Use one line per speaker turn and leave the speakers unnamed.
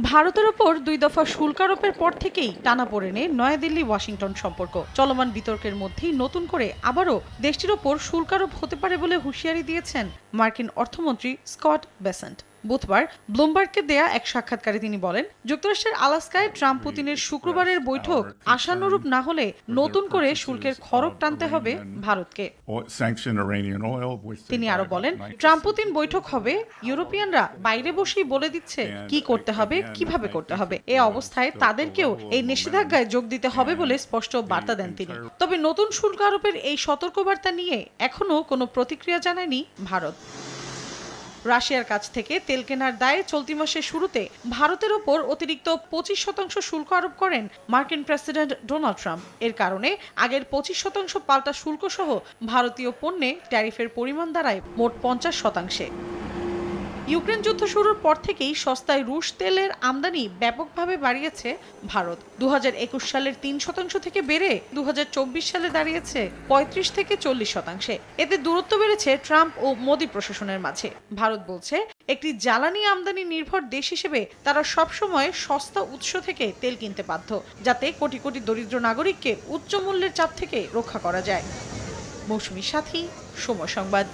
ভারতের ওপর ২ দফা শুল্ক আরোপের পর থেকেই টানাপোড়েনে নয়াদিল্লি ওয়াশিংটন সম্পর্ক। চলমান বিতর্কের মধ্যেই নতুন করে আবারও দেশটির ওপর শুল্ক আরোপ হতে পারে বলে হুঁশিয়ারি দিয়েছেন মার্কিন অর্থমন্ত্রী স্কট বেসেন্ট। বুধবার ব্লুমবার্গকে দেয়া এক সাক্ষাৎকারে তিনি বলেন, যুক্তরাষ্ট্রের আলাস্কায় ট্রাম্প পুতিনের শুক্রবারের বৈঠক আশানুরূপ না হলে নতুন করে শুল্কের খড়গ টানতে হবে ভারতকে। তিনি আরো বলেন, ট্রাম্প পুতিন বৈঠক হবে, ইউরোপিয়ানরা বাইরে বসেই বলে দিচ্ছে কি করতে হবে, কিভাবে করতে হবে। এ অবস্থায় তাদেরকেও এই নিষেধাজ্ঞায় যোগ দিতে হবে বলে স্পষ্ট বার্তা দেন তিনি। তবে নতুন শুল্ক আরোপের এই সতর্কবার্তা নিয়ে এখনো কোনো প্রতিক্রিয়া জানায়নি ভারত। রাশিয়ার কাছ থেকে তেল কেনার দায়ে চলতি মাসের শুরুতে ভারতের ওপর অতিরিক্ত ২৫% শুল্ক আরোপ করেন মার্কিন প্রেসিডেন্ট ডোনাল্ড ট্রাম্প। এর কারণে আগের ২৫% পাল্টা শুল্কসহ ভারতীয় পণ্যে ট্যারিফের পরিমাণ দাঁড়ায় মোট ৫০%। ইউক্রেন যুদ্ধ শুরুর পর থেকেই সস্তায় রুশ তেলের আমদানি ব্যাপকভাবে বাড়িয়েছে ভারত। ২০২১ সালের ৩% থেকে বেড়ে ২০২৪ সালে দাঁড়িয়েছে ৩৫ থেকে ৪০%। এতে দূরত্ব বেড়েছে ট্রাম্প ও মোদি প্রশাসনের মাঝে। ভারত বলছে, একটি জ্বালানি আমদানি নির্ভর দেশ হিসেবে তারা সবসময় সস্তা উৎস থেকে তেল কিনতে বাধ্য, যাতে কোটি কোটি দরিদ্র নাগরিককে উচ্চ মূল্যের চাপ থেকে রক্ষা করা যায়। মৌসুমী সাথী, সময় সংবাদ।